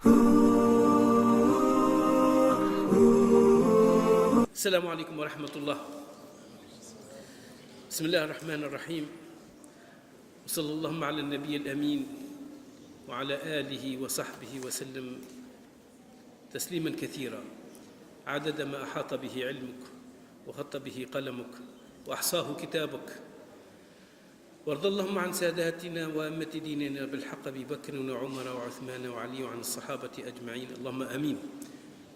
السلام عليكم ورحمة الله. بسم الله الرحمن الرحيم. وصلى اللهم على النبي الأمين وعلى آله وصحبه وسلم تسليما كثيرا عدد ما أحاط به علمك وخط به قلمك وأحصاه كتابك. وارض اللهم عن ساداتنا وأمة ديننا بالحق أبي بكر وعمر وعثمان وعلي وعن الصحابة أجمعين، اللهم آمين.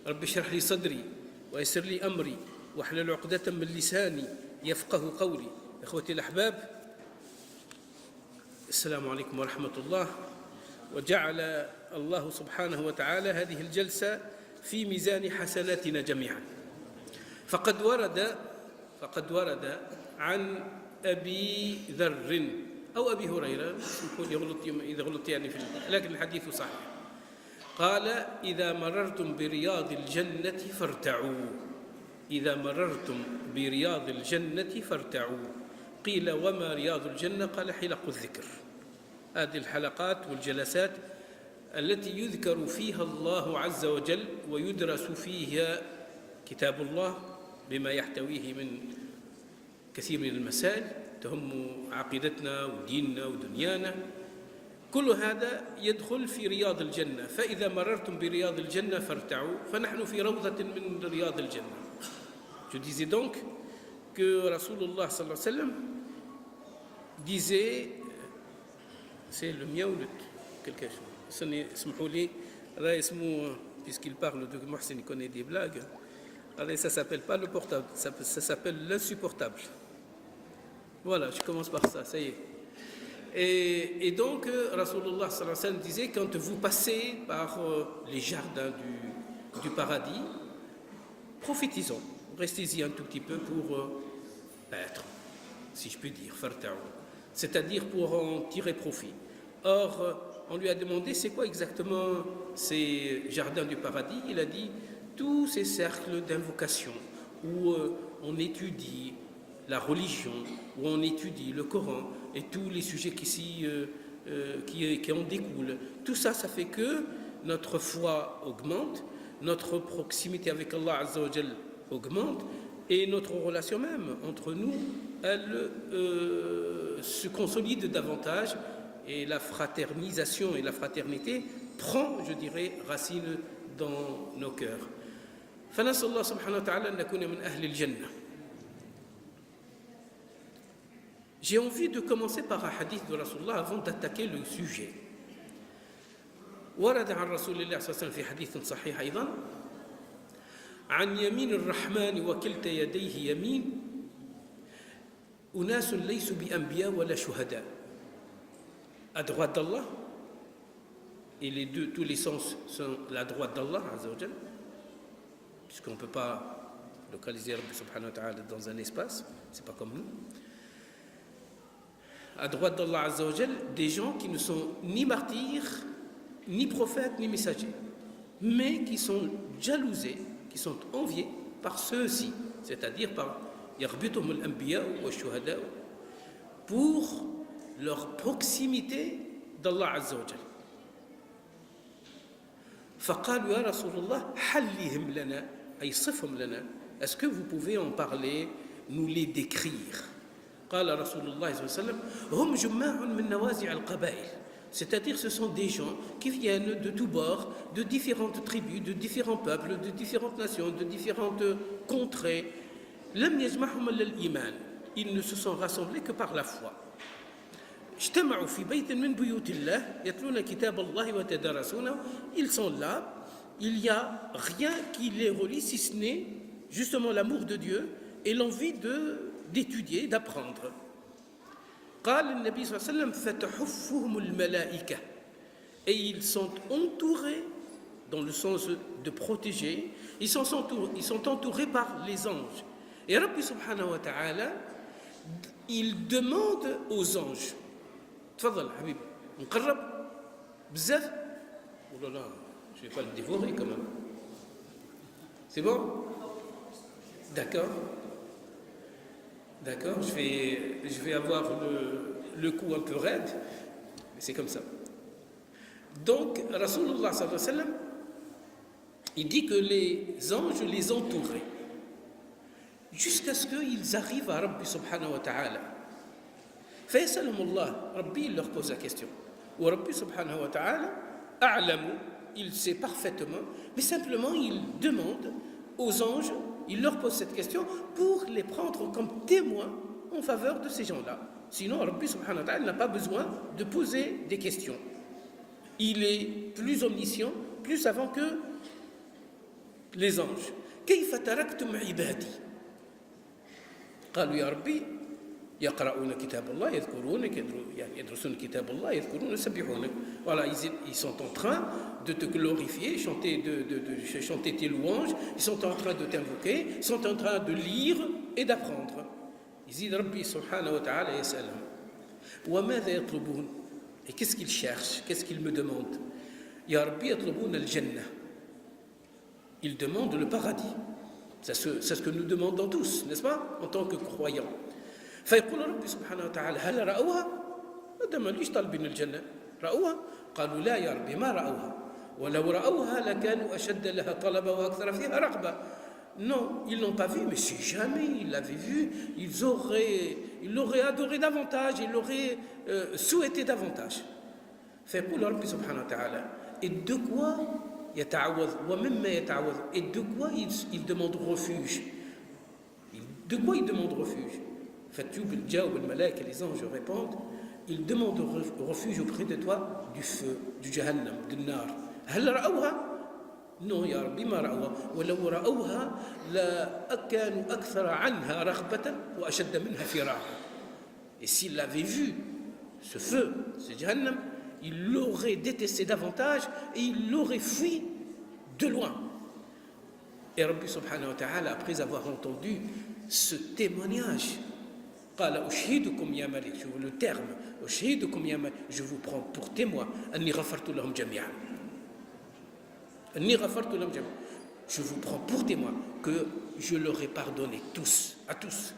رب اشرح لي صدري ويسر لي أمري واحلل عقدة من لساني يفقه قولي. إخوتي الأحباب، السلام عليكم ورحمة الله. وجعل الله سبحانه وتعالى هذه الجلسة في ميزان حسناتنا جميعا. فقد ورد عن أبي ذر أو أبي هريرة، إذا غلطت يعني لكن الحديث صحيح، قال: إذا مررتم برياض الجنة فارتعوا. إذا مررتم برياض الجنة فارتعوا. قيل: وما رياض الجنة؟ قال: حلق الذكر. هذه الحلقات والجلسات التي يذكر فيها الله عز وجل ويدرس فيها كتاب الله بما يحتويه من كثير من المسائل تهم عقيدتنا وديننا ودنيانا. كل هذا يدخل في رياض الجنة. فإذا مررتم برياض الجنة فارتعوا، فنحن في روضة من رياض الجنة. Je disais donc que Rasulullah sallallahu alayhi wa sallam disait, c'est le mien ou le quelque chose, اسمحوا لي، puisqu'il parle de Mohsen, il connaît des blagues. Alors, ça s'appelle pas le portable, ça s'appelle l'insupportable. Voilà, je commence par ça, ça y est. Et donc, Rasulullah sallallahu alayhi wa sallam disait, quand vous passez par les jardins du paradis, profitez-en, restez-y un tout petit peu pour être, si je puis dire, farta'u, c'est-à-dire pour en tirer profit. Or, on lui a demandé, c'est quoi exactement ces jardins du paradis? Il a dit, tous ces cercles d'invocation où on étudie la religion, où on étudie le Coran et tous les sujets qui en découlent. Tout ça, ça fait que notre foi augmente, notre proximité avec Allah Azza wa Jal augmente et notre relation même entre nous, elle se consolide davantage et la fraternisation et la fraternité prend, je dirais, racine dans nos cœurs. فنسأل الله سبحانه وتعالى أن نكون من أهل الجنة. J'ai envie de commencer par un hadith de Rasulullah avant d'attaquer le sujet. ورد عن رسول الله صلى الله عليه وسلم في حديث صحيح أيضا: عن يمين الرحمن وكلتا يديه يمين أناس ليسوا بأنبياء ولا شهداء. À droite d'Allah, et tous les sens sont la droite d'Allah Azza wa Jal, puisqu'on ne peut pas localiser Rabbi subhanahu wa ta'ala dans un espace, c'est pas comme nous. À droite d'Allah Azza wa Jal, des gens qui ne sont ni martyrs, ni prophètes, ni messagers, mais qui sont jalousés, qui sont enviés par ceux-ci, c'est-à-dire par يغبطهم الأنبياء والشهداء, pour leur proximité d'Allah Azza wa Jal. فقالوا يا رسول الله حلهم لنا أي صفهم لنا. Est-ce que vous pouvez en parler, nous les décrire? قال رسول الله صلى الله عليه وسلم هم جماع من نوازع القبائل. C'est-à-dire ce sont des gens qui viennent de tous bords, de différentes tribus, de différents peuples, de différentes nations, de différentes contrées. لم يجمعهم إلا الإيمان. Ils ne se sont rassemblés que par la foi. اجتمعوا في بيت من بيوت الله يتلون كتاب الله ويتدارسونه. Ils sont là, il n'y a rien qui les relie si ce n'est justement l'amour de Dieu et l'envie d'étudier, d'apprendre. قال النبي صلى الله عليه وسلم فتحفهم الملائكة. Et ils sont entourés, dans le sens de protéger, ils sont entourés par les anges. Et Rabbi subhanahu wa ta'ala, il demande aux anges, تفضل حبيبي نقرب بزاف ولا لا je vais pas le dévorer quand même. C'est bon? D'accord, je vais avoir le cou un peu raide, mais c'est comme ça. Donc, Rasulullah sallallahu alayhi wa sallam, il dit que les anges les entouraient jusqu'à ce qu'ils arrivent à Rabbi subhanahu wa ta'ala. فيسألهم الله, Rabbi il leur pose la question. Ou Rabbi subhanahu wa ta'ala, a'lamu, il sait parfaitement, mais simplement il demande aux anges, il leur pose cette question pour les prendre comme témoins en faveur de ces gens-là. Sinon, Rabbi subhanahu wa ta'ala n'a pas besoin de poser des questions. Il est plus omniscient, plus savant que les anges. كيف تركتم عبادي قالوا يا ربي يقرؤون كتاب الله يذكرونك يعني يدرسون كتاب الله يذكرون يسبحونك. Voilà, ils sont en train de te glorifier, chanter tes louanges, ils sont en train de t'invoquer, ils sont en train de lire et d'apprendre. يزيد ربي سبحانه وتعالى يسألهم وماذا يطلبون. Et qu'est-ce qu'ils cherchent, qu'est-ce qu'ils me demandent. يا ربي يطلبون الجنة. Ils demandent le paradis. C'est ce que nous demandons tous, n'est-ce pas, en tant que croyants. فيقول ربي سبحانه وتعالى هل رأوها؟ ما ليش طالبين الجنة. رأوها؟ قالوا لا يا ربي ما رأوها. ولو رأوها لكانوا أشد لها طلبا وأكثر فيها رغبة. Non, ils l'ont pas vu, mais si jamais ils l'avaient vu, ils l'auraient adoré davantage, ils l'auraient souhaité davantage. فيقول ربي سبحانه وتعالى et de quoi يتعوذ ومما يتعوذ, et de quoi ils demandent refuge. De quoi ils demandent refuge. فتجاوب الملائكة, les anges répondent, ils demandent refuge auprès de toi du feu, du jahannam, du nar. هل رأوها؟ Non يا ربي ما رأوها ولو رأوها لكانوا أكثر عنها رغبة وأشد منها فرارا. Et s'ils l'avaient vu, ce feu, ce jahannam, ils l'auraient détesté davantage et ils l'auraient fui de loin. Et Rabbi subhanahu wa ta'ala, après avoir entendu ce témoignage, قال أشهدكم يا ملك, je vous le terme, أشهدكم يا ملك, je vous prends pour témoin, أني غفرت لهم جميعا. أني غفرت لهم جميعا. Je vous prends pour témoin que je leur ai pardonné tous, à tous.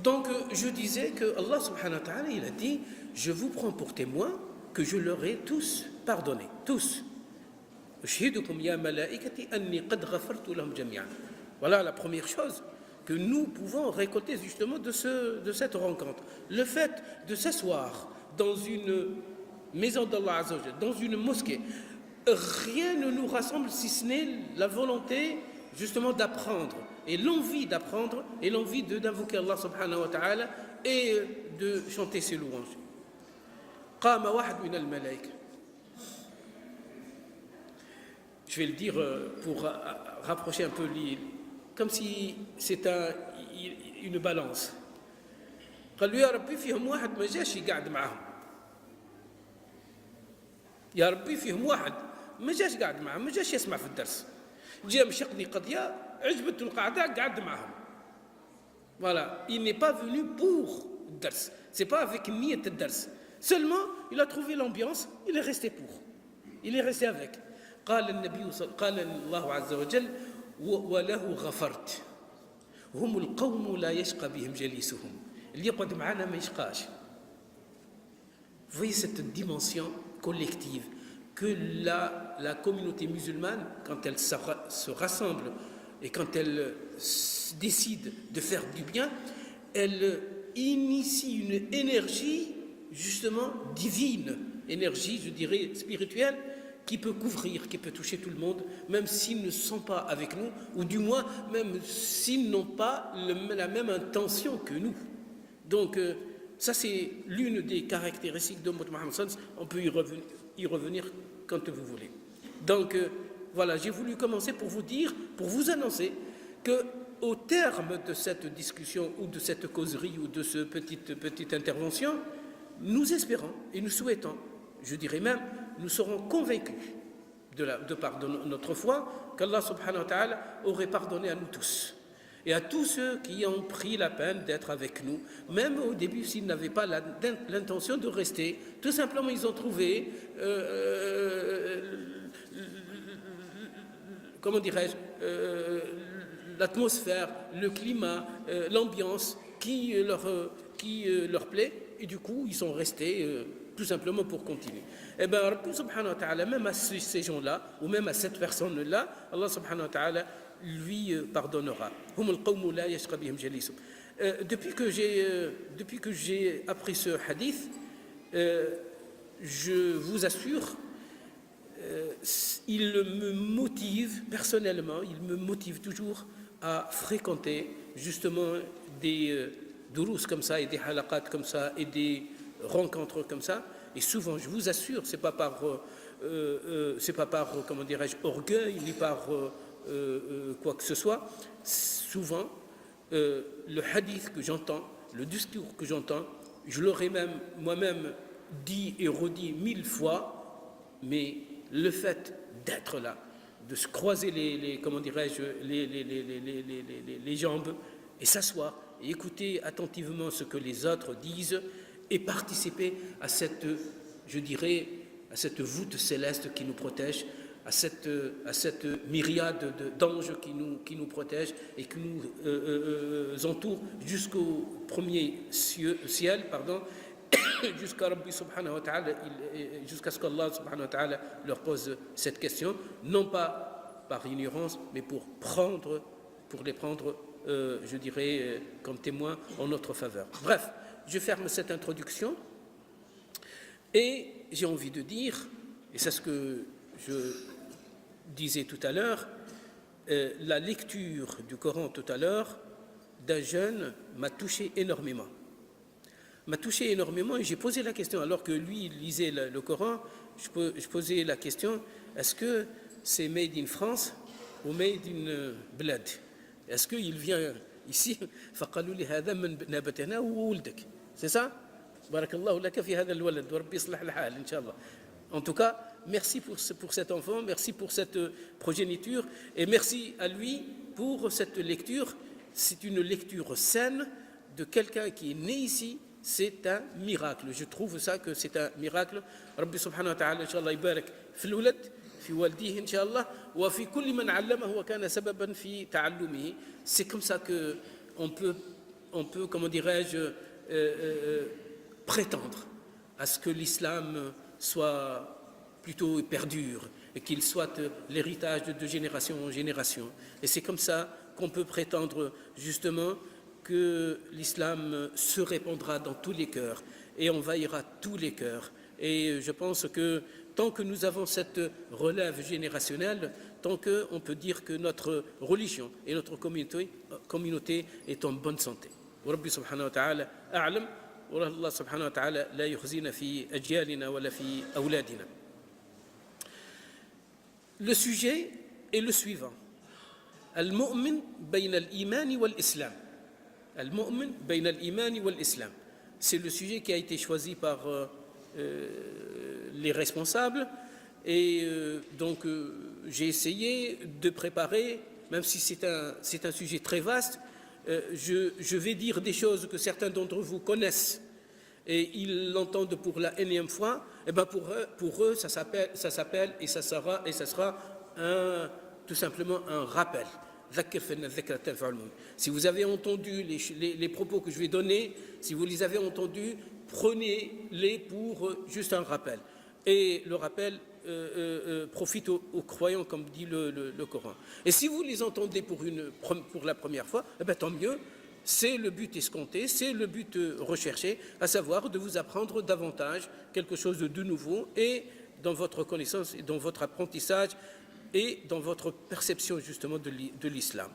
Donc je disais que Allah subhanahu wa ta'ala, il a dit, je vous prends pour témoin que je leur ai tous pardonné, tous. أشهدكم يا ملائكتي أني قد غفرت لهم جميعا. Voilà la première chose que nous pouvons récolter justement de cette rencontre. Le fait de s'asseoir dans une maison d'Allah Azza wa Jalla, dans une mosquée, rien ne nous rassemble si ce n'est la volonté justement d'apprendre et l'envie d'apprendre et l'envie d'invoquer Allah subhanahu wa ta'ala et de chanter ses louanges. قام واحد من الملائكة. Je vais le dire pour rapprocher un peu comme si c'était une balance. قال له يا ربي فيهم واحد ما جاش يقعد معهم. يا ربي فيهم واحد ما جاش قاعد معهم, ما جاش يسمع في الدرس. جاء مشقني قضية عجبته القعدة قعد معهم. Voilà, il n'est pas venu pour le dars. C'est pas avec niyat le dars. Seulement, il a trouvé l'ambiance, il est resté pour. Il est resté avec. قال الله عز وجل وله غفرت هم القوم لا يشقى بهم جليسهم اللي يقعد معنا ما يشقاش. Vous voyez cette dimension collective que la communauté musulmane, quand elle se rassemble et quand elle décide de faire du bien, elle initie une énergie justement divine, énergie, je dirais, spirituelle, qui peut couvrir, qui peut toucher tout le monde, même s'ils ne sont pas avec nous, ou du moins, même s'ils n'ont pas la même intention que nous. Donc, ça c'est l'une des caractéristiques de Mohammed sallallahu alayhi wa sallam. On peut y revenir quand vous voulez. Donc, voilà, j'ai voulu commencer pour vous dire, pour vous annoncer que au terme de cette discussion ou de cette causerie ou de cette petite intervention, nous espérons et nous souhaitons, je dirais même, nous serons convaincus de par notre foi qu'Allah subhanahu wa ta'ala aurait pardonné à nous tous et à tous ceux qui ont pris la peine d'être avec nous, même au début s'ils n'avaient pas l'intention de rester. Tout simplement, ils ont trouvé, comment dirais-je, l'atmosphère, le climat, l'ambiance qui leur plaît, et du coup, ils sont restés tout simplement pour continuer. Eh bien, Rabbi subhanahu wa ta'ala, même à ces gens-là, ou même à cette personne-là, Allah subhanahu wa ta'ala lui pardonnera. Depuis que j'ai appris ce hadith, je vous assure, il me motive personnellement, il me motive toujours à fréquenter justement des durous comme ça et des halaqat comme ça et des rencontres comme ça. Et souvent, je vous assure, c'est pas par comment dirais-je, orgueil ni par quoi que ce soit. Souvent, le hadith que j'entends, le discours que j'entends, je l'aurais même moi-même dit et redit 1000 fois, mais le fait d'être là, de se croiser les jambes et s'asseoir et écouter attentivement ce que les autres disent et participer à cette, je dirais, à cette voûte céleste qui nous protège, à cette myriade d'anges qui nous protègent et qui nous entourent jusqu'au premier ciel, jusqu'à Rabbi subhanahu wa ta'ala, jusqu'à ce qu'Allah subhanahu wa ta'ala leur pose cette question, non pas par ignorance, mais pour les prendre, je dirais, comme témoins en notre faveur. Bref, je ferme cette introduction et j'ai envie de dire, et c'est ce que je disais tout à l'heure, la lecture du Coran tout à l'heure d'un jeune m'a touché énormément. Et j'ai posé la question, alors que lui il lisait le Coran, je posais la question, est-ce que c'est made in France ou made in Bled? Est-ce qu'il vient ici? C'est ça? En tout cas, merci pour cet enfant, merci pour cette progéniture et merci à lui pour cette lecture. C'est une lecture saine de quelqu'un qui est né ici. C'est un miracle. Je trouve ça que c'est un miracle. Rabbi subhanahu wa ta'ala, inshallah, يبارك في الولد في والديه إن شاء الله وفي كل من علمه وكان سببا في تعلمه. C'est comme ça que on peut, comment dirais-je, prétendre à ce que l'islam soit plutôt perdure et qu'il soit l'héritage de génération en génération. Et c'est comme ça qu'on peut prétendre justement que l'islam se répandra dans tous les cœurs et envahira tous les cœurs. Et je pense que tant que nous avons cette relève générationnelle, tant qu'on peut dire que notre religion et notre communauté est en bonne santé. وربي سبحانه وتعالى أعلم والله سبحانه وتعالى لا يخزينا في أجيالنا ولا في أولادنا. Le sujet est le suivant. المؤمن بين الإيمان والإسلام. المؤمن بين الإيمان والإسلام. C'est le sujet qui a été choisi par les responsables et donc j'ai essayé de préparer, même si c'est un sujet très vaste, je vais dire des choses que certains d'entre vous connaissent et ils l'entendent pour la énième fois. Et ben pour eux ça s'appelle et ça sera tout simplement un rappel. Si vous avez entendu les propos que je vais donner, si vous les avez entendus, prenez-les pour juste un rappel. Et le rappel profite aux croyants, comme dit le Coran. Et si vous les entendez pour la première fois, eh bien, tant mieux, c'est le but escompté, c'est le but recherché, à savoir de vous apprendre davantage quelque chose de nouveau et dans votre connaissance et dans votre apprentissage et dans votre perception justement de l'islam.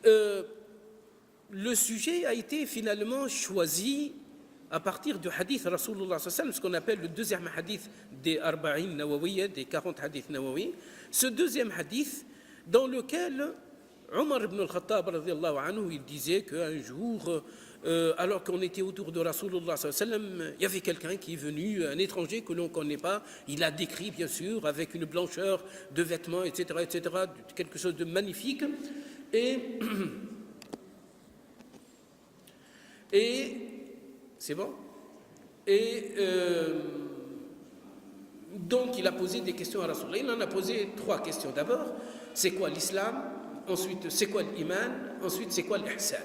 Le sujet a été finalement choisi à partir du hadith Rasulullah sallallahu alayhi wa sallam, ce qu'on appelle le deuxième hadith des Arba'in Nawawiyya, des 40 hadiths Nawawi. Ce deuxième hadith dans lequel Omar ibn al-Khattab radiyallahu anhu, il disait qu'un jour, alors qu'on était autour de Rasulullah sallallahu alayhi wa sallam, il y avait quelqu'un qui est venu, un étranger que l'on ne connaît pas. Il a décrit bien sûr avec une blancheur de vêtements, etc., quelque chose de magnifique. Et c'est bon. Et donc il a posé des questions à Rasulullah. Il en a posé 3 questions. D'abord, c'est quoi l'islam? Ensuite, c'est quoi l'iman? Ensuite, c'est quoi l'ihsan?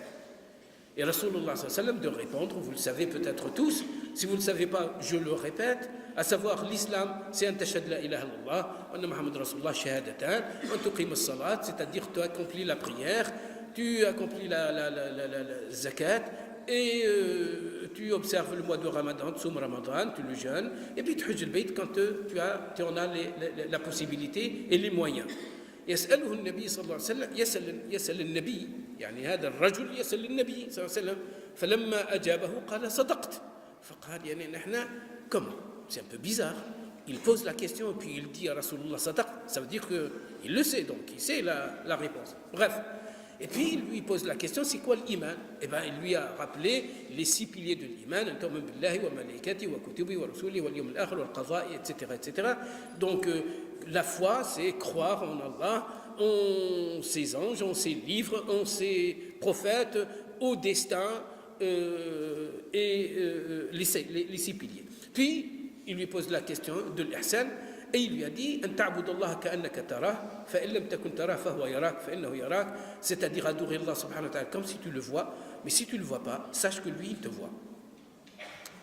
Et Rasulullah sallallahu alayhi wa sallam de répondre, vous le savez peut-être tous, Si vous ne le savez pas, je le répète, à savoir l'islam, c'est un tashhad la ilaha illallah, wa anna Muhammad Rasulullah shahadatan, wa tuqim as-salat, c'est-à-dire tu accomplis la prière, tu accomplis la zakat, et tu observes le mois de Ramadan, tu Ramadan, tu le jeûnes, et puis tu hajj al-bayt quand tu en as la possibilité et les moyens. يسأله النبي صلى الله عليه وسلم يسأل النبي يعني هذا الرجل يسأل النبي صلى الله عليه وسلم فلما أجابه قال صدقت فقال يعني نحن comment c'est un peu bizarre il pose la question et puis il dit à Rasulullah صدقت ça veut dire qu'il le sait donc il sait la réponse bref et puis il lui pose la question c'est quoi l'iman et bien il lui a rappelé les 6 piliers de l'iman an tu'mina billahi wa malaikatihi wa kutubihi wa rusulihi wal yawmil akhir wal qada'i etc donc la foi, c'est croire en Allah, en ses anges, en ses livres, en ses prophètes, au destin et les 6 piliers. Puis, il lui pose la question de l'ihsan et il lui a dit c'est-à-dire adorer Allah subhanahu wa ta'ala comme si tu le vois, mais si tu ne le vois pas, sache que lui, il te voit.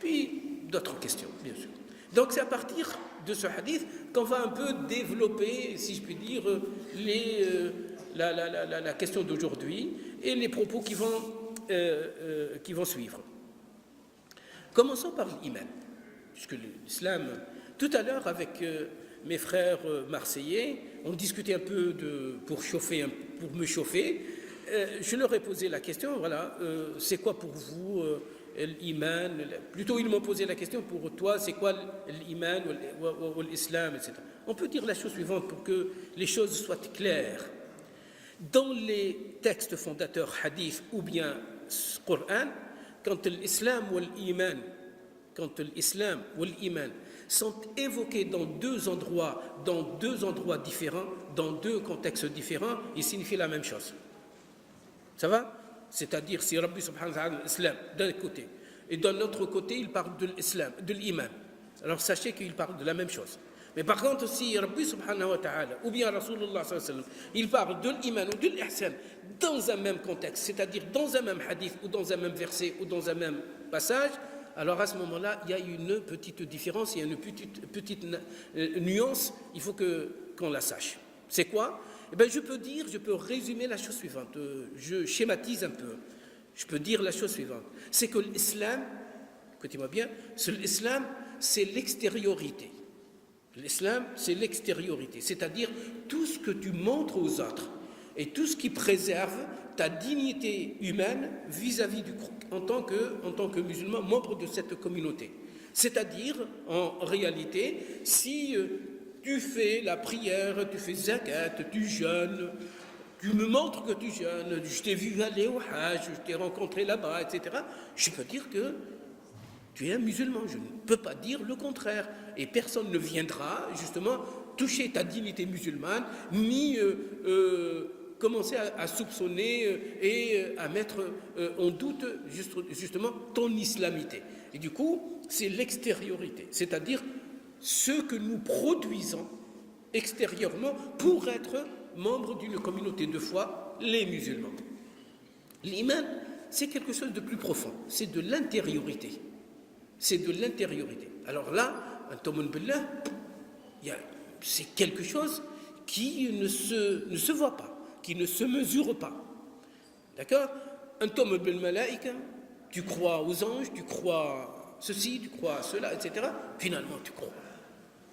Puis, d'autres questions, bien sûr. Donc c'est à partir de ce hadith qu'on va un peu développer, si je puis dire, la question d'aujourd'hui et les propos qui vont suivre. Commençons par l'iman, puisque l'islam, tout à l'heure avec mes frères marseillais, on discutait un peu pour me chauffer. Je leur ai posé la question, voilà, c'est quoi pour vous l'iman, plutôt ils m'ont posé la question pour toi, c'est quoi l'iman ou l'islam, etc. On peut dire la chose suivante pour que les choses soient claires. Dans les textes fondateurs hadith ou bien Coran, quand l'islam ou l'iman sont évoqués dans deux endroits différents, dans 2 contextes différents, ils signifient la même chose. Ça va? C'est-à-dire si Rabbi subhanahu wa ta'ala l'islam d'un côté et d'un autre côté il parle de l'islam, de l'iman. Alors sachez qu'il parle de la même chose. Mais par contre si Rabbi subhanahu wa ta'ala ou bien Rasulullah sallallahu alayhi wa sallam il parle de l'iman ou de l'ihsan dans un même contexte, c'est-à-dire dans un même hadith ou dans un même verset ou dans un même passage, alors à ce moment-là il y a une petite différence, il y a une petite nuance, il faut qu'on la sache. C'est quoi? Eh bien, je peux résumer la chose suivante. Je schématise un peu. Je peux dire la chose suivante. C'est que l'islam, écoutez-moi bien, l'islam, c'est l'extériorité. L'islam, c'est l'extériorité. C'est-à-dire tout ce que tu montres aux autres et tout ce qui préserve ta dignité humaine vis-à-vis en tant que musulman, membre de cette communauté. C'est-à-dire, en réalité, si tu fais la prière, tu fais zakat, tu jeûnes, tu me montres que tu jeûnes, je t'ai vu aller au Hajj, je t'ai rencontré là-bas, etc. Je peux dire que tu es un musulman, je ne peux pas dire le contraire. Et personne ne viendra justement toucher ta dignité musulmane, ni commencer à soupçonner et à mettre en doute justement ton islamité. Et du coup, c'est l'extériorité, c'est-à-dire ce que nous produisons extérieurement pour être membres d'une communauté de foi, les musulmans. L'iman, c'est quelque chose de plus profond, c'est de l'intériorité. C'est de l'intériorité. Alors là, un tomun billah, c'est quelque chose qui ne se voit pas, qui ne se mesure pas. D'accord? Un tomun bil malaïka, tu crois aux anges, tu crois ceci, tu crois cela, etc. Finalement, tu crois.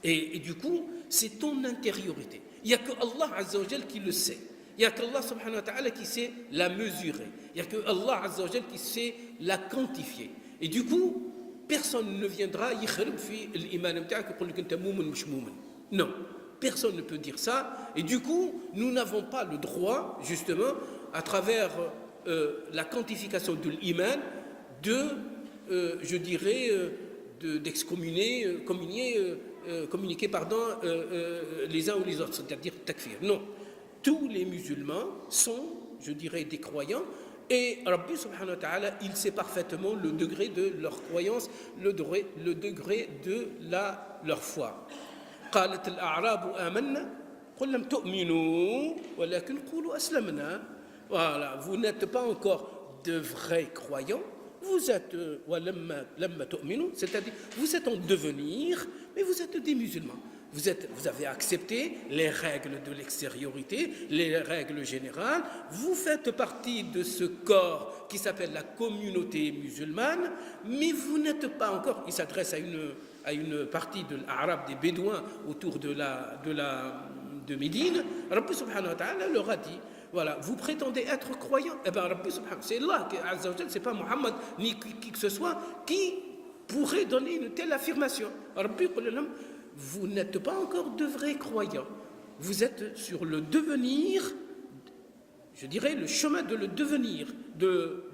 Et du coup, c'est ton intériorité. Il n'y a que Allah Azza wa Jal qui le sait. Il n'y a qu'Allah subhanahu wa ta'ala qui sait la mesurer. Il n'y a que Allah Azza wa Jal qui sait la quantifier. Et du coup, personne ne viendra يخرب في الإيمان بتاعك يقول لك أنت مؤمن مش مؤمن. Non, personne ne peut dire ça. Et du coup, nous n'avons pas le droit, justement, à travers la quantification de l'iman, je dirais, d'excommunier, communiquer les uns ou les autres, c'est-à-dire takfir. Non, tous les musulmans sont, je dirais, des croyants, et Rabbi subhanahu wa ta'ala, il sait parfaitement le degré de leur croyance, le degré de leur foi. قالت الأعراب آمنا قل لم تؤمنوا ولكن قولوا أسلمنا. Voilà, vous n'êtes pas encore de vrais croyants, vous êtes, c'est-à-dire vous êtes en devenir, mais vous êtes des musulmans. Vous avez accepté les règles de l'extériorité, les règles générales. Vous faites partie de ce corps qui s'appelle la communauté musulmane, mais vous n'êtes pas encore. Il s'adresse à une partie de l'arabe des Bédouins autour de Médine. Rabbi subhanahu wa ta'ala leur a dit, voilà, vous prétendez être croyants. Eh bien, Rabbi subhanahu, c'est Allah, c'est pas Muhammad, ni qui que ce soit, qui pourrait donner une telle affirmation. Rabbi vous n'êtes pas encore de vrais croyants. Vous êtes sur le devenir, je dirais le chemin de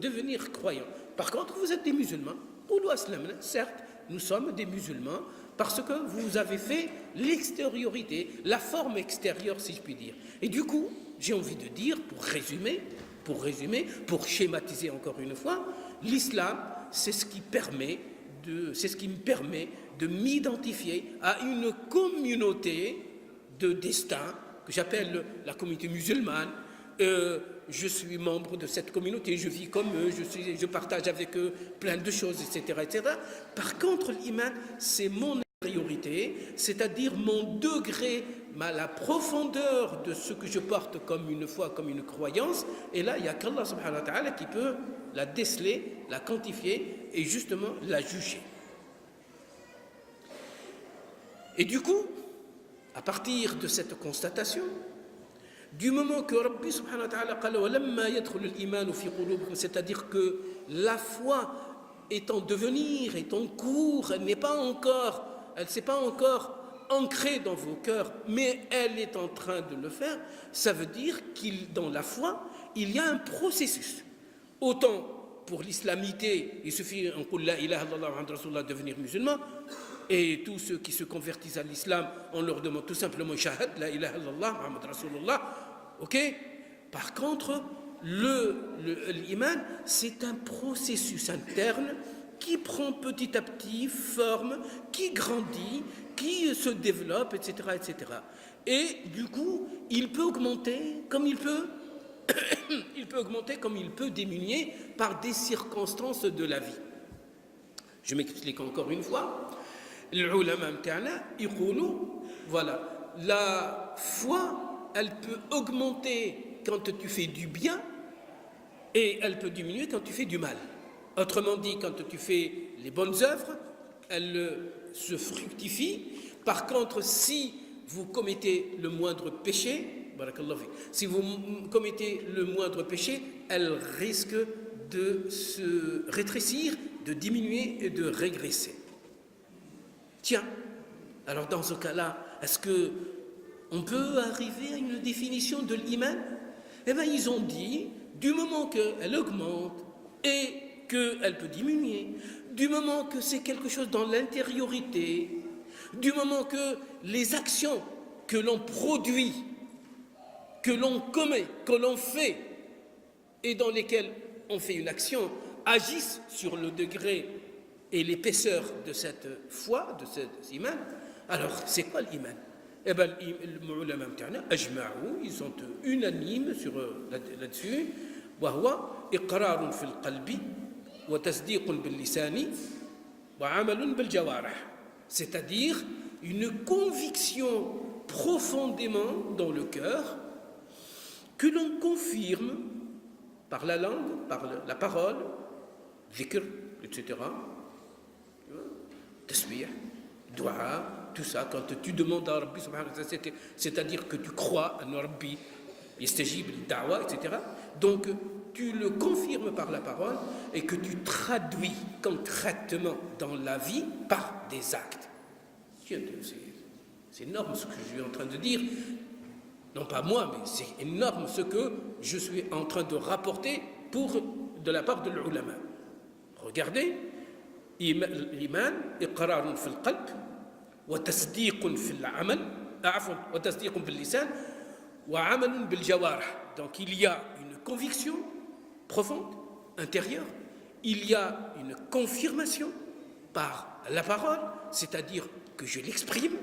devenir croyant. Par contre, vous êtes des musulmans. Certes, nous sommes des musulmans parce que vous avez fait l'extériorité, la forme extérieure, si je puis dire. Et du coup, j'ai envie de dire, pour résumer, pour schématiser encore une fois, l'islam, c'est ce qui me permet de m'identifier à une communauté de destin que j'appelle la communauté musulmane. Je suis membre de cette communauté, je vis comme eux, je partage avec eux plein de choses, etc., etc. Par contre, l'iman, c'est mon intériorité, c'est-à-dire mon degré, la profondeur de ce que je porte comme une foi, comme une croyance. Et là, il n'y a qu'Allah subhanahu wa ta'ala qui peut la déceler, la quantifier et justement la juger. Et du coup, à partir de cette constatation, du moment que Rabbi subhanahu wa ta'ala c'est-à-dire que la foi est en devenir, est en cours, elle ne s'est pas encore ancrée dans vos cœurs, mais elle est en train de le faire, ça veut dire dans la foi, il y a un processus. Autant pour l'islamité, il suffit en qul la ilaha illallah Muhammad Rasulullah devenir musulman, et tous ceux qui se convertissent à l'islam, on leur demande tout simplement shahad la ilaha illallah Muhammad Rasulullah. Ok? Par contre, l'iman, c'est un processus interne qui prend petit à petit forme, qui grandit, qui se développe, etc., etc. Et du coup, il peut augmenter comme il peut diminuer par des circonstances de la vie. Je m'explique encore une fois. L'ulama mta'na yqulu, voilà, la foi, elle peut augmenter quand tu fais du bien et elle peut diminuer quand tu fais du mal. Autrement dit, quand tu fais les bonnes œuvres, elles se fructifient. Par contre, si vous commettez le moindre péché, si vous commettez le moindre péché, elles risquent de se rétrécir, de diminuer et de régresser. Tiens, alors dans ce cas-là, est-ce qu'on peut arriver à une définition de l'iman? Eh bien, ils ont dit, du moment qu'elle augmente et qu'elle peut diminuer, du moment que c'est quelque chose dans l'intériorité, du moment que les actions que l'on produit, que l'on commet, que l'on fait, et dans lesquelles on fait une action, agissent sur le degré et l'épaisseur de cette foi, de cet iman. Alors, c'est quoi l'iman? Eh bien, les ulama ajma'u, ils sont unanimes là-dessus. وهو إقرار في القلب وتصديق باللسان وعمل بالجوارح. C'est-à-dire une conviction profondément dans le cœur que l'on confirme par la langue, par la parole, dhikr, etc. Tasbih, dua, tout ça, quand tu demandes à Rabbi subhanahu wa ta'ala, c'est-à-dire que tu crois à Rabbi, yastajib al-da'wa, etc. Donc, tu le confirmes par la parole et que tu traduis concrètement dans la vie par des actes. C'est énorme ce que je suis en train de dire. Non pas moi, mais c'est énorme ce que je suis en train de rapporter de la part de l'ulama. Regardez, l'iman, iqrarun fil qalb, wa tasdiqun fil amal, wa tasdiqun bil lisan, wa amalun bil jawarih. Donc il y a une conviction profonde, intérieure, il y a une confirmation par la parole, c'est-à-dire que je l'exprime,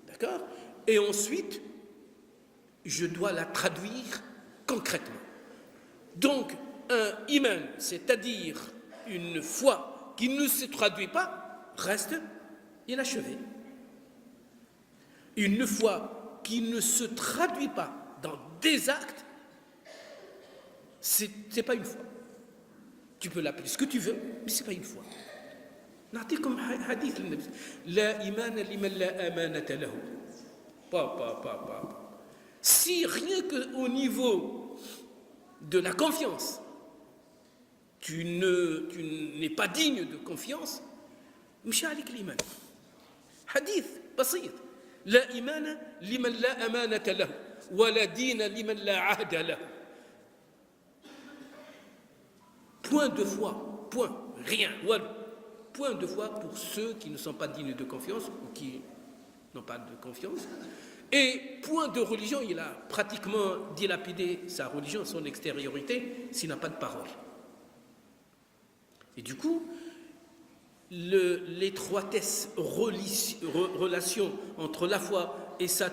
d'accord? Et ensuite, je dois la traduire concrètement. Donc, un iman, c'est-à-dire une foi qui ne se traduit pas reste inachevée. Une foi qui ne se traduit pas dans des actes, c'est pas une foi. Tu peux l'appeler ce que tu veux, mais c'est pas une foi. نعطيكم حديث النبي لا إيمان لمن لا أمانة له. Si rien qu'au niveau de la confiance, tu n'es pas digne de confiance, مش عليك الإيمان. حديث بسيط لا إيمان لمن لا أمانة له ولا دين لمن لا عهد له. Point de foi, point, rien, point de foi pour ceux qui ne sont pas dignes de confiance ou qui n'ont pas de confiance. Et point de religion, il a pratiquement dilapidé sa religion, son extériorité, s'il n'a pas de parole. Et du coup, l'étroitesse relation entre la foi et sa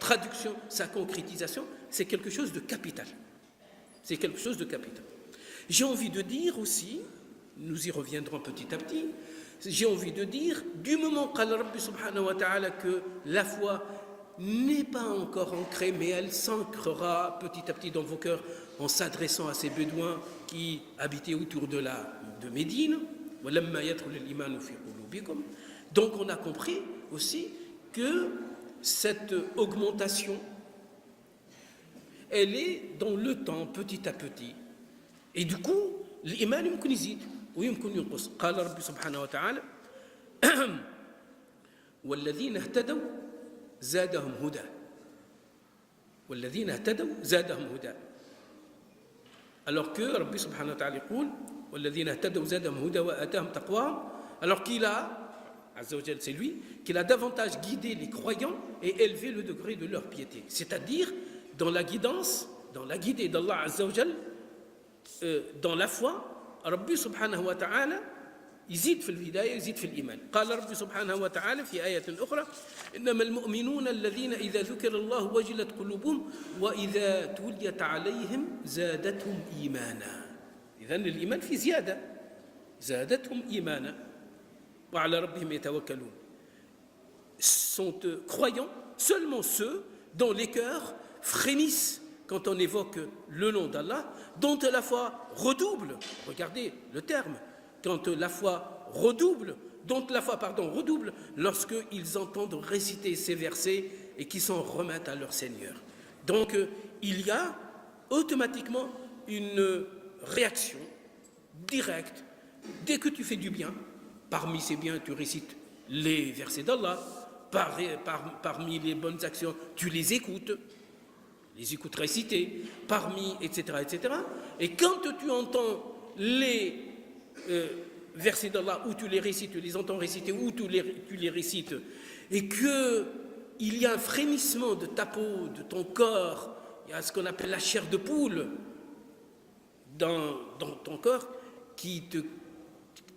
traduction, sa concrétisation, c'est quelque chose de capital. C'est quelque chose de capital. J'ai envie de dire aussi, nous y reviendrons petit à petit, j'ai envie de dire, du moment qu'Allah Rabbi subhanahu wa ta'ala que la foi n'est pas encore ancrée, mais elle s'ancrera petit à petit dans vos cœurs en s'adressant à ces bédouins qui habitaient autour de Médine. Donc on a compris aussi que cette augmentation, elle est dans le temps, petit à petit. Et du coup, l'iman يمكن يزيد ويمكن ينقص. قال ربي سبحانه وتعالى والذين اهتدوا زادهم هدى والذين اهتدوا زادهم هدى. Alors que Rabbi subhanahu wa ta'ala يقول والذين اهتدوا زادهم هدى وآتاهم تقواهم, alors qu'il a, Azza wa Jal, c'est lui, qu'il a davantage guidé les croyants et élevé le degré de leur piété. C'est-à-dire, dans la guidance, dans la guidée d'Allah Azza wa Jal, dans la foi, Rabbi subhanahu wa ta'ala يزيد في الهداية يزيد في الإيمان. قال ربي سبحانه وتعالى في آية أخرى إنما المؤمنون الذين إذا ذكر الله وجلت قلوبهم وإذا تليت عليهم زادتهم إيمانا. إذن الإيمان في زيادة, زادتهم إيمانا وعلى ربهم يتوكلون. Sont croyants seulement ceux dont les cœurs frémissent quand on évoque le nom d'Allah, dont la foi redouble. Regardez le terme. Quand la foi redouble, redouble lorsqu'ils entendent réciter ces versets et qu'ils s'en remettent à leur Seigneur. Donc, il y a automatiquement une réaction directe. Dès que tu fais du bien, parmi ces biens, tu récites les versets d'Allah, parmi les bonnes actions, tu les écoutes récités, etc., etc. Et quand tu entends les versets d'Allah, où tu les récites, tu les entends réciter, où tu les récites, et qu'il y a un frémissement de ta peau, de ton corps, il y a ce qu'on appelle la chair de poule dans ton corps qui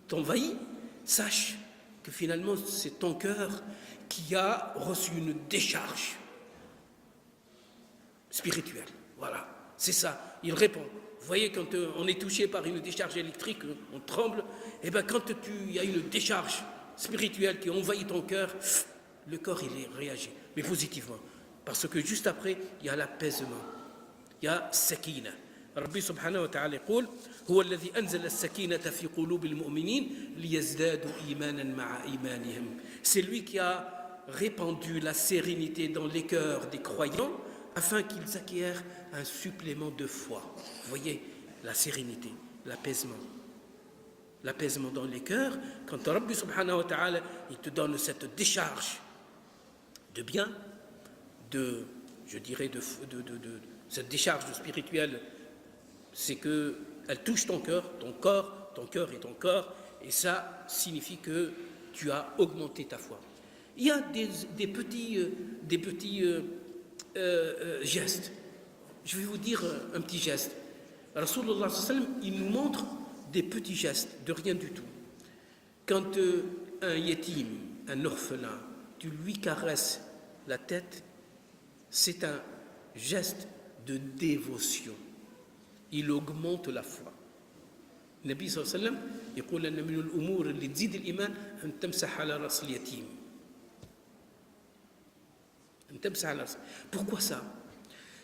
t'envahit, sache que finalement c'est ton cœur qui a reçu une décharge spirituelle. Voilà, c'est ça, il répond. Vous voyez, quand on est touché par une décharge électrique, on tremble, et bien quand il y a une décharge spirituelle qui envahit ton cœur, le corps il réagit, mais positivement, parce que juste après, il y a l'apaisement, il y a sakina. Rabbi subhanahu wa ta'ala يقول هو الذي أنزل السكينة في قلوب المؤمنين ليزدادوا إيمانا مع إيمانهم. C'est lui qui a répandu la sérénité dans les cœurs des croyants afin qu'ils acquièrent un supplément de foi. Vous voyez, la sérénité, l'apaisement dans les cœurs, quand Rabbi subhanahu wa ta'ala, il te donne cette décharge de bien, cette décharge spirituelle, c'est qu'elle touche ton cœur et ton corps, et ça signifie que tu as augmenté ta foi. Il y a des petits gestes. Je vais vous dire un petit geste. Rasulullah sallallahu alayhi wa sallam, il nous montre des petits gestes de rien du tout. Quand un yétim, un orphelin, tu lui caresses la tête, c'est un geste de dévotion. Il augmente la foi. النبي صلى الله عليه وسلم يقول أن من الأمور اللي تزيد الإيمان أن تمسح على رأس اليتيم. أن تمسح على رأس. Pourquoi ça?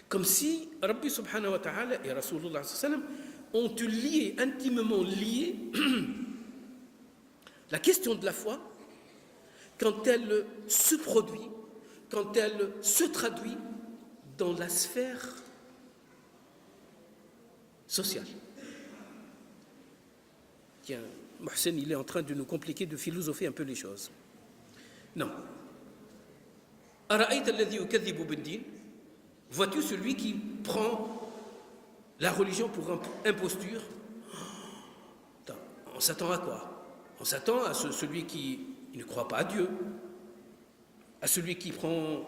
Comme si Rabbi subhanahu wa ta'ala et Rasulullah sallallahu alayhi wa sallam ont lié, intimement lié la question de la foi quand elle se produit, quand elle se traduit dans la sphère sociale. Tiens, Mohsen, il est en train de nous compliquer, de philosopher un peu les choses. Non. Ara'ayta alladhi yukadhibu bid-din? Vois-tu celui qui prend la religion pour imposture? On s'attend à quoi? On s'attend à celui qui ne croit pas à Dieu, à celui qui prend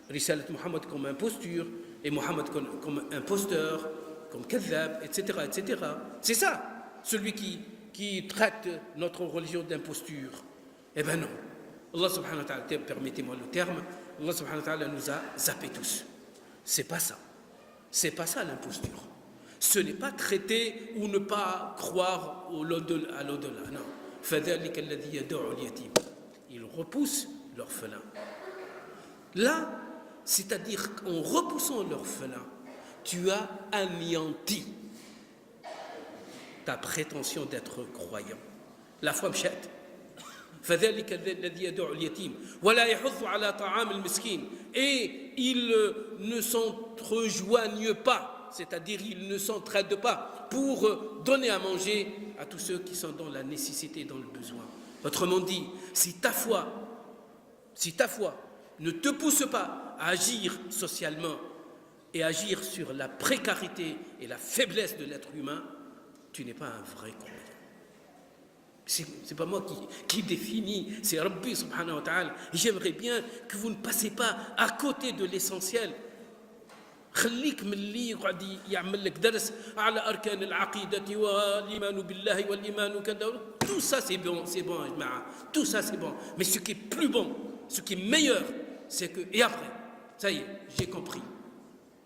Risalat Muhammad comme imposture, et Muhammad comme imposteur, comme kadhab, etc., etc. C'est ça, celui qui traite notre religion d'imposture. Eh bien non. Allah subhanahu wa ta'ala, permettez-moi le terme, Allah subhanahu wa ta'ala nous a zappés tous. C'est pas ça. C'est pas ça l'imposture. Ce n'est pas traiter ou ne pas croire à l'au-delà. Non. فَذَلِكَ الَّذِي يَدُعُ الْيَتِيمَ. Il repousse l'orphelin. Là, c'est-à-dire qu'en repoussant l'orphelin, tu as anéanti ta prétention d'être croyant. La foi mchette. فذلك الذي يدعو اليتيم ولا يحض على طعام المسكين. Et ils ne s'entrejoignent pas, c'est-à-dire ils ne s'entraident pas pour donner à manger à tous ceux qui sont dans la nécessité, dans le besoin. Autrement dit, si ta foi ne te pousse pas à agir socialement et agir sur la précarité et la faiblesse de l'être humain, tu n'es pas un vrai croyant. C'est pas moi qui définis, c'est Rabbi subhanahu wa ta'ala. J'aimerais bien que vous ne passez pas à côté de l'essentiel. خليك من اللي يقعد يعمل لك درس على أركان العقيدة والإيمان بالله والإيمان كذا. Tout ça c'est bon, tout ça c'est bon. Mais ce qui est plus bon, ce qui est meilleur, c'est que, et après, ça y est, j'ai compris.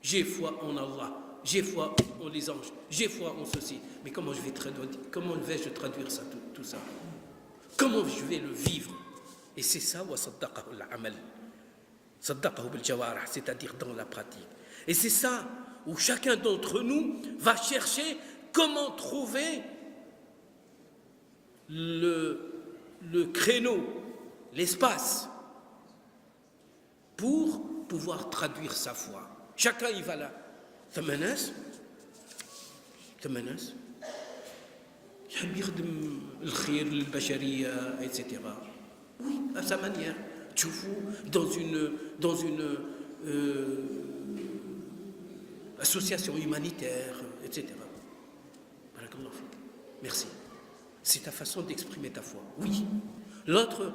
J'ai foi en Allah. J'ai foi en les anges, j'ai foi en ceci. Mais comment vais-je traduire ça, tout ça? Comment je vais le vivre? Et c'est ça, c'est-à-dire dans la pratique. Et c'est ça où chacun d'entre nous va chercher comment trouver le créneau, l'espace pour pouvoir traduire sa foi. Chacun y va là. ثم ناس يحب يخدم الخير للبشرية etc. Oui, à sa manière. Tu vois, dans une association humanitaire, etc. Barakallahu fik. Merci. C'est ta façon d'exprimer ta foi. Oui. L'autre,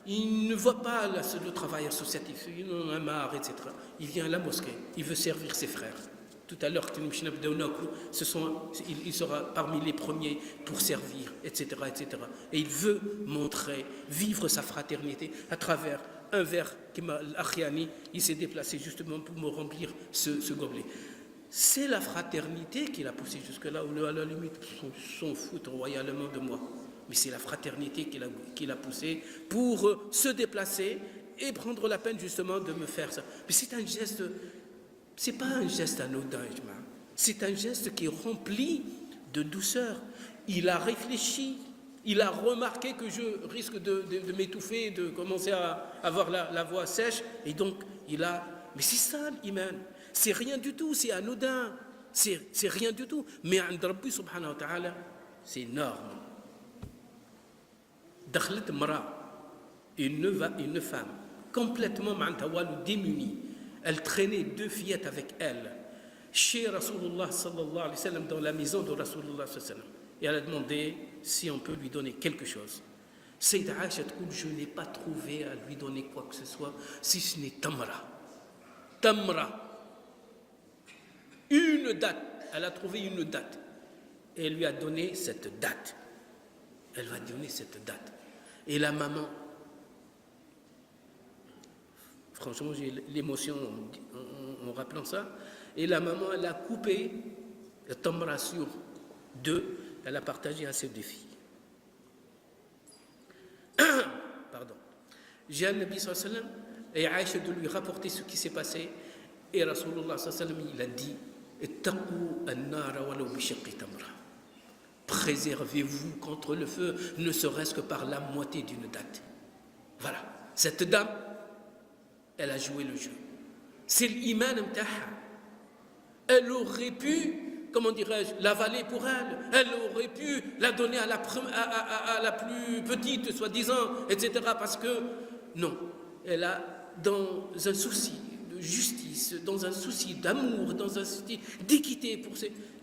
il ne voit pas le travail associatif, il en a marre, etc. Il vient à la mosquée, il veut servir ses frères. Tout à l'heure, il sera parmi les premiers pour servir, etc., etc. Et il veut montrer, vivre sa fraternité à travers un verre qui m'a l'Akhiani, il s'est déplacé justement pour me remplir ce gobelet. C'est la fraternité qui l'a poussé jusque-là, où à la limite, s'en foutent royalement de moi. Mais c'est la fraternité qui l'a poussé pour se déplacer et prendre la peine justement de me faire ça. Mais c'est un geste, c'est pas un geste anodin, c'est un geste qui est rempli de douceur. Il a réfléchi, il a remarqué que je risque de m'étouffer, de commencer à avoir la voix sèche, et donc il a... Mais c'est ça l'iman, c'est rien du tout, c'est anodin, c'est rien du tout. Mais عند Rabbi subhanahu wa ta'ala, c'est énorme. دخلت امرأة, une femme complètement démunie, elle traînait 2 fillettes avec elle chez Rasulullah sallallahu alayhi wa sallam, dans la maison de Rasulullah sallallahu alayhi wa sallam, et elle a demandé si on peut lui donner quelque chose. Sayyida Aïcha dit, je n'ai pas trouvé à lui donner quoi que ce soit si ce n'est tamra, une date. Elle a trouvé une date et elle lui a donné cette date. Elle va donner cette date. Et la maman, franchement, j'ai l'émotion en rappelant ça. Et la maman, elle a coupé le tamra sur 2 elle a partagé à ses deux filles. Pardon. J'ai un Nabi sallallahu alayhi wa sallam et Aïcha de lui rapporter ce qui s'est passé. Et Rasulullah sallallahu alayhi wa sallam, il a dit Ittaqu an-nara walau bi shiqqi tamra. Préservez-vous contre le feu, ne serait-ce que par la moitié d'une date. Voilà. Cette dame, elle a joué le jeu. C'est l'iman mtaha. Elle aurait pu, comment dirais-je, l'avaler pour elle. Elle aurait pu la donner à la plus petite, soi-disant, etc. Parce que, non, elle a, dans un souci de justice, dans un souci d'amour, dans un souci d'équité,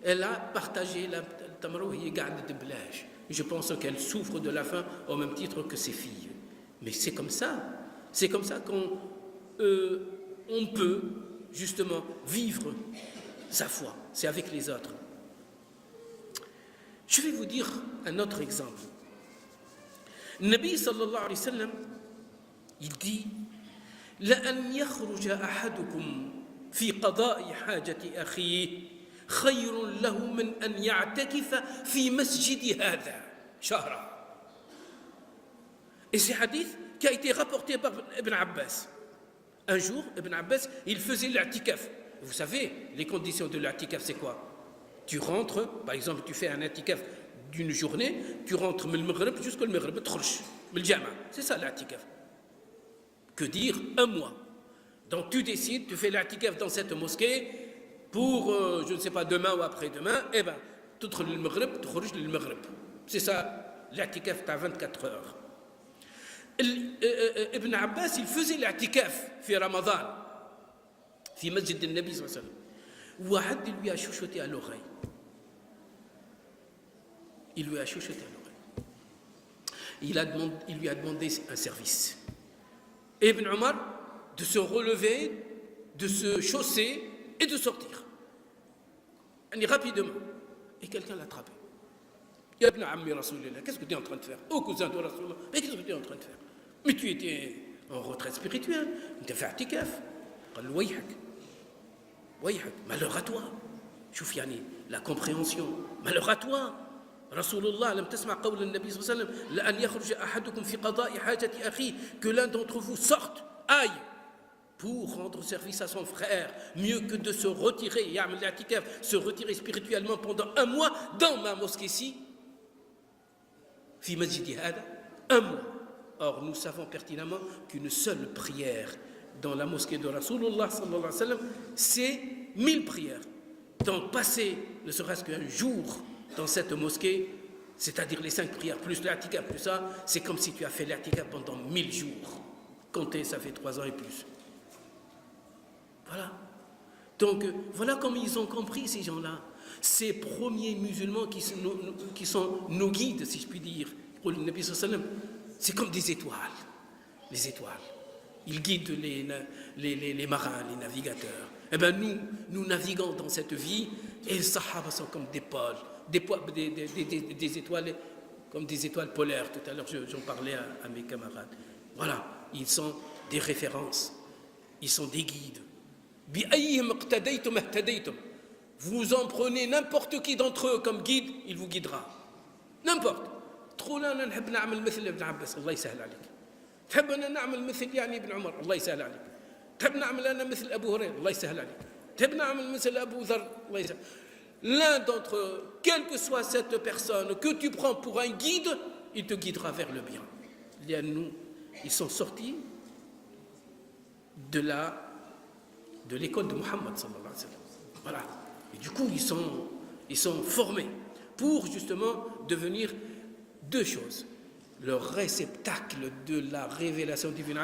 elle a partagé la tamra et garde de blèche. Je pense qu'elle souffre de la faim au même titre que ses filles. Mais c'est comme ça. C'est comme ça qu'on peut, justement, vivre sa foi, c'est avec les autres. Je vais vous dire un autre exemple. Nabi sallallahu alayhi wa sallam, il dit لأن يخرج أحدكم في قضاء حاجة أخيه خير له من أن يعتكف في مسجد هذا شهرا. Et ce hadith qui a été rapporté par Ibn Abbas. Un jour, Ibn Abbas, il faisait l'i'tikaf. Vous savez, les conditions de l'i'tikaf, c'est quoi? Tu rentres, par exemple, tu fais un i'tikaf d'une journée, tu rentres من المغرب jusqu'au maghrib, تخرج من الجامع. C'est ça l'i'tikaf. Que dire? Un mois. Donc tu décides, tu fais l'i'tikaf dans cette mosquée pour, je ne sais pas, demain ou après-demain, eh bien, تدخل للمغرب, تخرج للمغرب. C'est ça, l'i'tikaf, tu as 24 heures. Ibn Abbas, il faisait l'i'tikaf في رمضان في مسجد النبي صلى الله عليه وسلم. واحد lui a chuchoté à l'oreille. Il lui a chuchoté à l'oreille. Il lui a demandé un service. Et Ibn Omar, de se relever, de se chausser et de sortir. Rapidement. Et quelqu'un l'a attrapé. Ya Ibn Ammi Rasulillah, qu'est-ce que tu es en train de faire? Oh cousin de Rasulullah, mais qu'est-ce que tu es en train de faire? Mais tu étais en retraite spirituelle, tu as fait i'tikaf. قال له ويحك malheur à toi. شوف يعني la compréhension, malheur à toi. رسول الله لم تسمع قول النبي صلى الله عليه وسلم لأن يخرج أحدكم في قضاء حاجة أخيه, que l'un d'entre vous sorte, aille pour rendre service à son frère, mieux que de se retirer, يعمل الاعتكاف, se retirer spirituellement pendant un mois dans ma mosquée-ci, في مسجد هذا, un mois. Or, nous savons pertinemment qu'une seule prière dans la mosquée de Rasulullah sallallahu alayhi wa sallam, c'est 1000 prières. Donc, passer ne serait-ce qu'un jour dans cette mosquée, c'est-à-dire les 5 prières, plus l'i'tikaf, plus ça, c'est comme si tu as fait l'i'tikaf pendant 1000 jours. Comptez, ça fait 3 ans et plus. Voilà. Donc, voilà comment ils ont compris, ces gens-là. Ces premiers musulmans qui sont nos guides, si je puis dire, pour le Nabi sallallahu alayhi wa sallam. C'est comme des étoiles. Les étoiles. Ils guident les marins, les navigateurs. Eh bien, nous naviguons dans cette vie et les Sahaba sont comme des pôles, des étoiles, comme des étoiles polaires. Tout à l'heure, j'en parlais à mes camarades. Voilà, ils sont des références. Ils sont des guides. Vous en prenez n'importe qui d'entre eux comme guide, il vous guidera. N'importe. تقول أنا نحب نعمل مثل ابن عباس الله يسهل عليك. تحب أنا نعمل مثل يعني ابن عمر الله يسهل عليك. تحب نعمل أنا مثل أبو هريرة الله يسهل عليك. تحب نعمل مثل أبو ذر الله يسهل. L'un d'entre eux, quelle que soit cette personne que tu prends pour un guide, il te guidera vers le bien. Ils sont sortis de l'école de Muhammad sallallahu alayhi wa sallam. Voilà. Et du coup, ils sont formés pour justement devenir 2 choses. Le réceptacle de la révélation divine.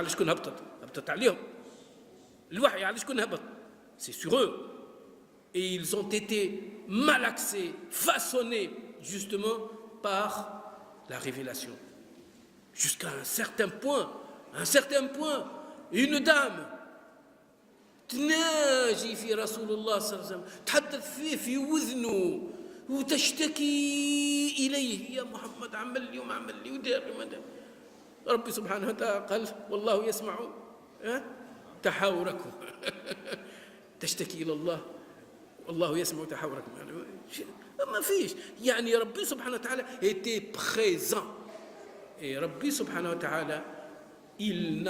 C'est sur eux. Et ils ont été malaxés, façonnés justement par la révélation. Jusqu'à un certain point, une dame تناجي في رسول الله صلى الله عليه وسلم تحدث فيه في وذنه وتشتكي إليه يا محمد عمل لي وما عمل لي ودار لي ربي سبحانه وتعالى قال والله يسمع تحاوركم تشتكي إلى الله والله يسمع تحاوركم ما فيش يعني ربي سبحانه وتعالى était présent et Rabbi subhanahu wa ta'ala il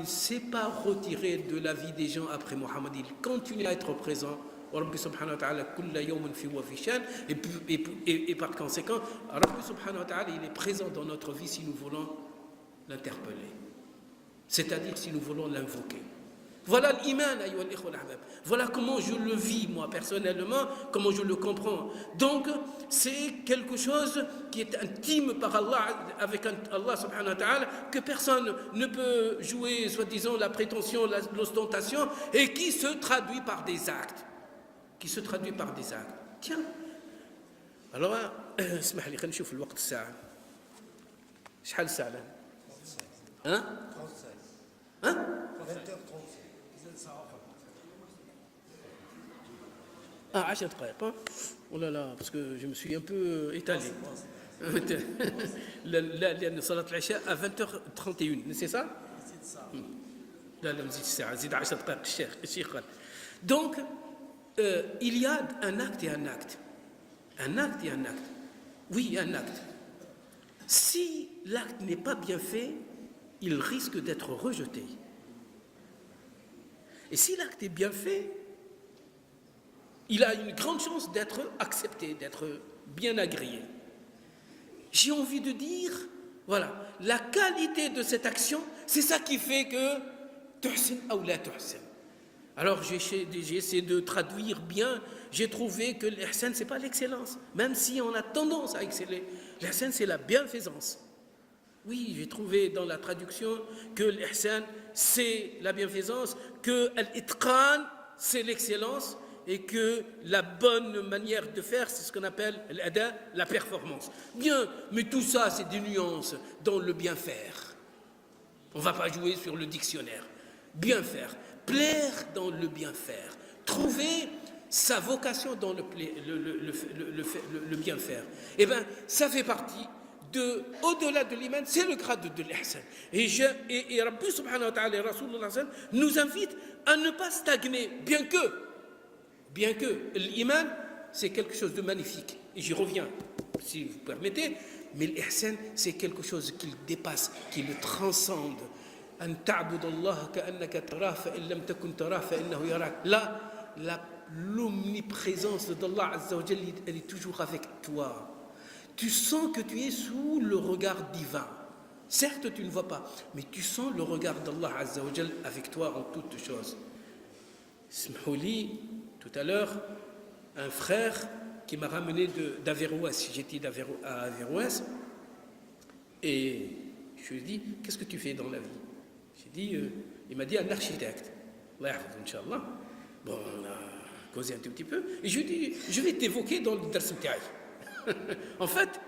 s'est pas retiré de la vie des gens après Mohammed, il continue à être présent. Rabbi subhanahu wa ta'ala kulla yawmin fi wa fi shan, et par conséquent Rabbi subhanahu wa ta'ala il est présent dans notre vie si nous voulons l'interpeller, c'est-à-dire si nous voulons l'invoquer. Voilà l'iman, ayyuha al-ikhwa al-ahbab. Voilà comment je le vis, moi, personnellement, comment je le comprends. Donc, c'est quelque chose qui est intime par Allah, avec Allah subhanahu wa ta'ala, que personne ne peut jouer, soi-disant, la prétention, l'ostentation, et qui se traduit par des actes. Tiens. Alors, اسمح لي خلينا نشوف الوقت الساعة. شحال الساعة الآن؟ ها؟ 10 دقائق. Oh là là, parce que je me suis un peu étalé. لأن صلاة العشاء à 20h31, c'est ça? لا نزيد الساعة، نزيد 10 دقائق الشيخ قال. Donc, il y a un acte et un acte. Un acte et un acte. Oui, un acte. Si l'acte n'est pas bien fait, il risque d'être rejeté. Et si l'acte est bien fait, il a une grande chance d'être accepté, d'être bien agréé. J'ai envie de dire, voilà, la qualité de cette action, c'est ça qui fait que tuhsin ou la tuhsin. Alors j'ai essayé de traduire bien, j'ai trouvé que l'ihsan c'est pas l'excellence, même si on a tendance à exceller. L'ihsan c'est la bienfaisance. Oui, j'ai trouvé dans la traduction que l'ihsan c'est la bienfaisance, que l'itqan c'est l'excellence, et que la bonne manière de faire, c'est ce qu'on appelle l'ada, la performance. Bien, mais tout ça, c'est des nuances dans le bien faire. On ne va pas jouer sur le dictionnaire. Bien faire, plaire dans le bien faire, trouver sa vocation dans le bien faire. Eh bien, ça fait partie au-delà de l'iman, c'est le grade de l'ihsan. Et Rabbi subhanahu wa ta'ala et Rasulullah nous invite à ne pas stagner, bien que l'iman, c'est quelque chose de magnifique. Et j'y reviens, si vous permettez. Mais l'ihsan, c'est quelque chose qui le dépasse, qui le transcende. Là, l'omniprésence d'Allah Azza wa Jalla, elle est toujours avec toi. Tu sens que tu es sous le regard divin. Certes, tu ne vois pas, mais tu sens le regard d'Allah Azza wa Jalla avec toi en toutes choses. Smhouli, tout à l'heure, un frère qui m'a ramené d'Averroès. J'étais à Averroès et je lui ai dit, qu'est-ce que tu fais dans la vie? J'ai dit, il m'a dit un architecte. Allah yahfaz, Inch'Allah. Bon, on a causé un tout petit peu. Et je lui ai dit, je vais t'évoquer dans le dars mta'i. En fait,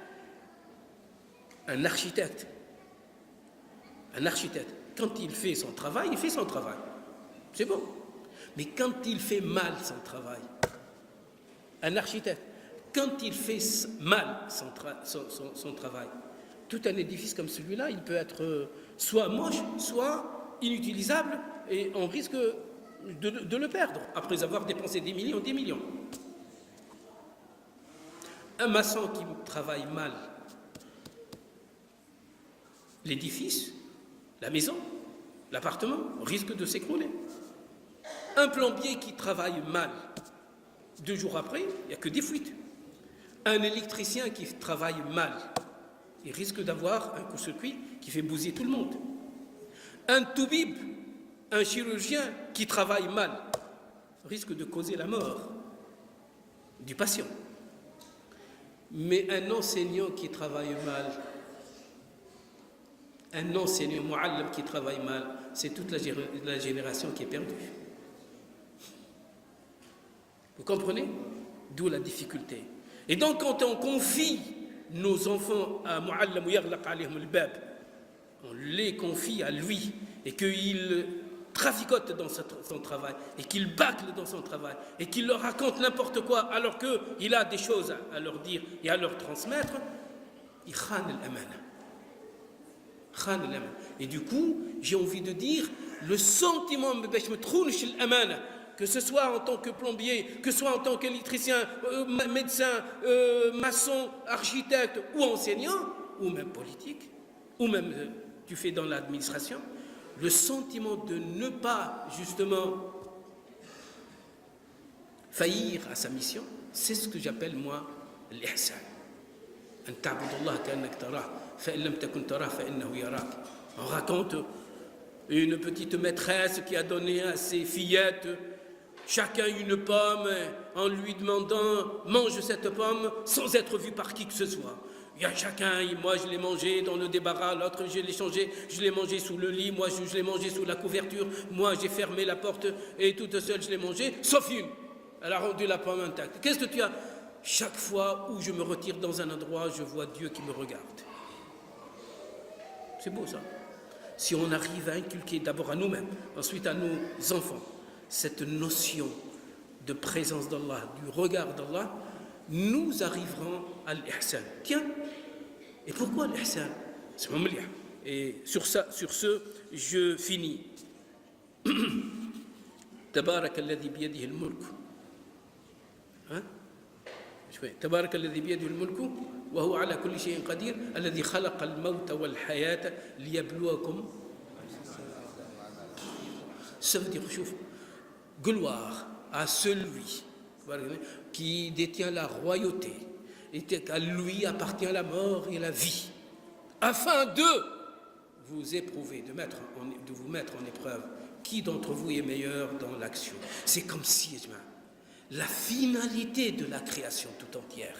un architecte, quand il fait son travail, il fait son travail. C'est bon. Mais quand il fait mal son travail, un architecte, quand il fait mal son travail, tout un édifice comme celui-là, il peut être soit moche, soit inutilisable, et on risque de le perdre, après avoir dépensé des millions. Un maçon qui travaille mal l'édifice, la maison, l'appartement, risque de s'écrouler. Un plombier qui travaille mal, 2 jours après, il n'y a que des fuites. Un électricien qui travaille mal, il risque d'avoir un court-circuit qui fait bousiller tout le monde. Un toubib, un chirurgien qui travaille mal, risque de causer la mort du patient. Mais un enseignant qui travaille mal, un enseignant mu'allam qui travaille mal, c'est toute la génération qui est perdue. Vous comprenez? D'où la difficulté. Et donc quand on confie nos enfants à mu'allam ou yaghlaq alayhim al-bab, on les confie à lui et qu'il traficote dans son travail et qu'il bâcle dans son travail et qu'il leur raconte n'importe quoi alors qu'il a des choses à leur dire et à leur transmettre, il khan al-amana. Et du coup, j'ai envie de dire, le sentiment que ce soit en tant que plombier, que ce soit en tant qu'électricien, médecin, maçon, architecte ou enseignant, ou même politique, ou même tu fais dans l'administration, le sentiment de ne pas justement faillir à sa mission, c'est ce que j'appelle moi l'ihsan. On raconte une petite maîtresse qui a donné à ses fillettes chacun une pomme en lui demandant « mange cette pomme » sans être vu par qui que ce soit. Il y a chacun, moi je l'ai mangé dans le débarras, l'autre je l'ai changé, je l'ai mangé sous le lit, moi je l'ai mangé sous la couverture, moi j'ai fermé la porte et toute seule je l'ai mangé, sauf une. Elle a rendu la pomme intacte. Qu'est-ce que tu as? Chaque fois où je me retire dans un endroit, je vois Dieu qui me regarde. C'est beau ça. Si on arrive à inculquer d'abord à nous-mêmes, ensuite à nos enfants, cette notion de présence d'Allah, du regard d'Allah, nous arriverons à l'ihsan. Tiens, et pourquoi l'ihsan? C'est mon mliah. Et sur ce, je finis. Tabarak alladhi biyadihi al-mulk. تبارك الذي بيده الملك وهو على كل شيء قدير الذي خلق الموت والحياة ليبلوكم. Ça veut dire, gloire à celui qui détient la royauté, et à lui appartient la mort et la vie, afin de vous éprouver, de vous mettre en épreuve. Qui d'entre vous est meilleur dans l'action? C'est comme si la finalité de la création tout entière,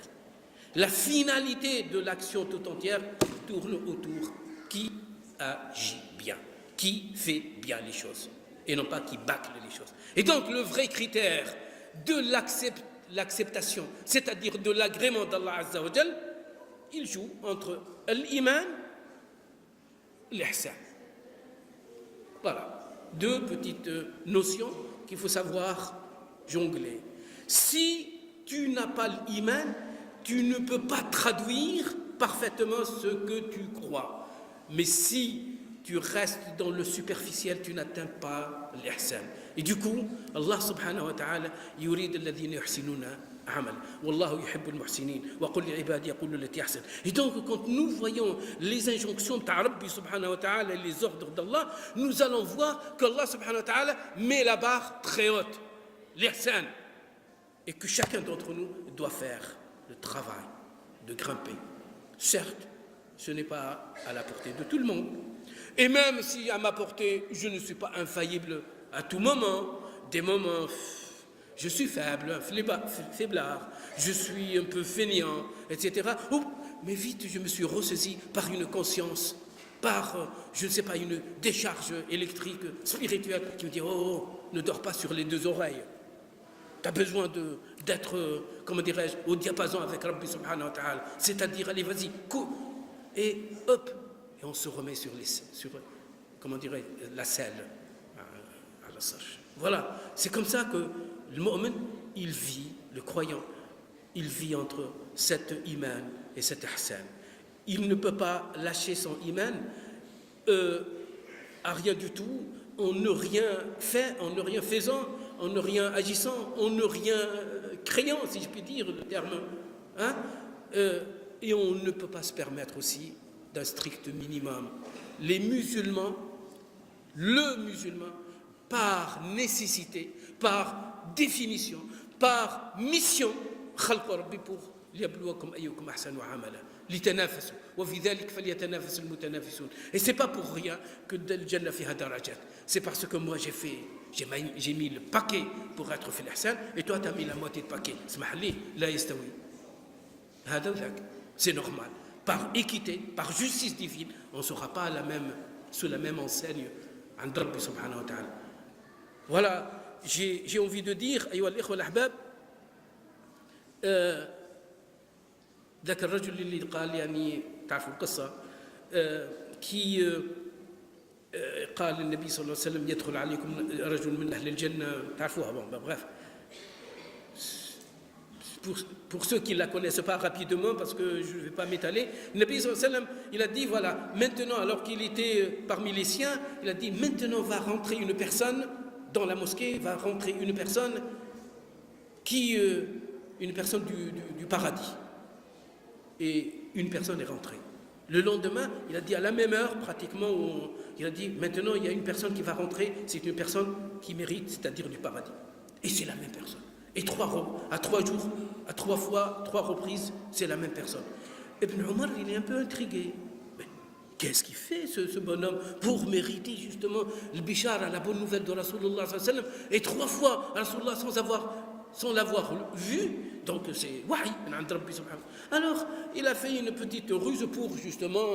la finalité de l'action tout entière tourne autour qui agit bien, qui fait bien les choses, et non pas qui bâcle les choses. Et donc le vrai critère de l'acceptation, c'est-à-dire de l'agrément d'Allah Azza wa Jal, il joue entre l'iman et l'ihsan. Voilà, deux petites notions qu'il faut savoir jongler. Si tu n'as pas l'iman, tu ne peux pas traduire parfaitement ce que tu crois. Mais si tu restes dans le superficiel, tu n'atteins pas l'ihsan. Et du coup, Allah subhanahu wa ta'ala yurid alladhina yuhsinuna amal. Wallahu yuhibbul muhsinin. Wa qul li ibadi yaqulu allati ahsan. Et donc, quand nous voyons les injonctions de Rabbi subhanahu wa ta'ala et les ordres d'Allah, nous allons voir qu'Allah subhanahu wa ta'ala met la barre très haute. L'ihsan. Et que chacun d'entre nous doit faire le travail de grimper. Certes, ce n'est pas à la portée de tout le monde. Et même si à ma portée, je ne suis pas infaillible à tout moment, des moments, je suis faible, faiblard, je suis un peu fainéant, etc. Mais vite, je me suis ressaisi par une conscience, par, je ne sais pas, une décharge électrique, spirituelle, qui me dit, ne dors pas sur les deux oreilles. Tu as besoin d'être, comment dirais-je, au diapason avec Rabbi subhanahu wa ta'ala. C'est-à-dire, allez, vas-y, et hop, et on se remet sur comment dirais la selle. Voilà, c'est comme ça que le mu'min, il vit, le croyant, il vit entre cet iman et cet ihsan. Il ne peut pas lâcher son iman à rien du tout, en ne rien faisant, en ne rien agissant, en ne rien créant, si je puis dire le terme. Et on ne peut pas se permettre aussi d'un strict minimum. Les musulmans, le musulman, par nécessité, par définition, par mission, خلق ربي pour ليبلوكم أيكم أحسن عملا لتنافسوا وفي ذلك فليتنافس المتنافسون. Et c'est pas pour rien que le Jannah fiha darajat. C'est parce que moi j'ai mis le paquet pour être في الإحسان et toi tu as mis la moitié de paquet. اسمح لي لا يستوي. هذا وذاك. C'est normal. Par équité, par justice divine, on ne sera pas sous la même enseigne عند ربي سبحانه وتعالى. Voilà, j'ai envie de dire, أيها الإخوة الأحباب, ذاك الرجل اللي قال يعني تعرفوا القصة كي قال النبي صلى الله عليه وسلم يدخل عليكم رجل من أهل الجنة تعرفوها bref. Pour ceux qui ne la connaissent pas rapidement, parce que je ne vais pas m'étaler, le Nabi sallallahu alayhi wa sallam, il a dit, voilà, maintenant, alors qu'il était parmi les siens, il a dit, maintenant va rentrer une personne dans la mosquée va rentrer une personne du paradis. Et une personne est rentrée. Le lendemain, il a dit à la même heure, pratiquement, il a dit, maintenant il y a une personne qui va rentrer, c'est une personne qui mérite, c'est-à-dire du paradis. Et c'est la même personne. Et à 3 jours, à 3 fois, 3 reprises, c'est la même personne. Ibn Omar, il est un peu intrigué. Mais qu'est-ce qu'il fait, ce bonhomme, pour mériter justement le bishar, la bonne nouvelle de Rasulullah sallallahu alayhi wa sallam, et 3 fois Rasulullah sans l'avoir vu, donc c'est wahi. Alors, il a fait une petite ruse pour justement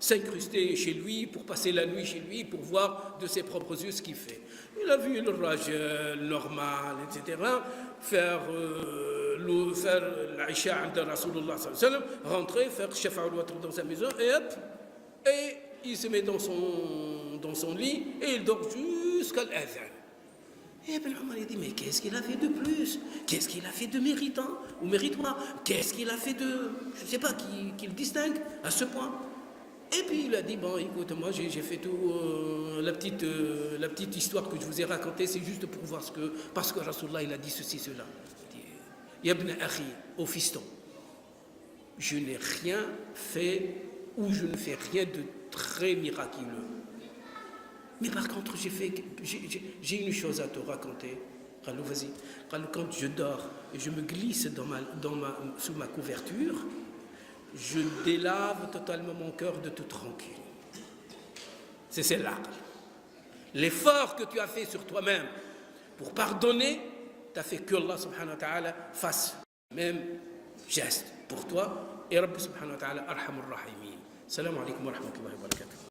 s'incruster chez lui, pour passer la nuit chez lui, pour voir de ses propres yeux ce qu'il fait. Il a vu le rajel normal, etc., faire l'Aïcha de Rasulullah sallallahu alayhi wa sallam, rentrer, faire shafa al-watr dans sa maison, et hop, et il se met dans son lit, et il dort jusqu'à l'adhan. Et Ibn Omar il dit, mais qu'est-ce qu'il a fait de plus? Qu'est-ce qu'il a fait de méritant ou méritoire? Qu'est-ce qu'il a fait de, je ne sais pas, qui le distingue à ce point? Et puis il a dit, bon, écoute, moi j'ai fait tout, la petite histoire que je vous ai racontée, c'est juste pour voir parce que Rasulullah il a dit ceci, cela. Il dit, Yabn Akhi, au fiston, je n'ai rien fait ou je ne fais rien de très miraculeux. Mais par contre, j'ai une chose à te raconter. Vas-y. Quand je dors et je me glisse sous ma couverture, je délave totalement mon cœur de tout tranquille. C'est là. L'effort que tu as fait sur toi-même pour pardonner, tu as fait que Allah subhanahu wa ta'ala fasse le même geste pour toi. Et Rabbi subhanahu wa ta'ala arhamur rahimin. Salam alaikum wa rahmatullahi wa barakatuh.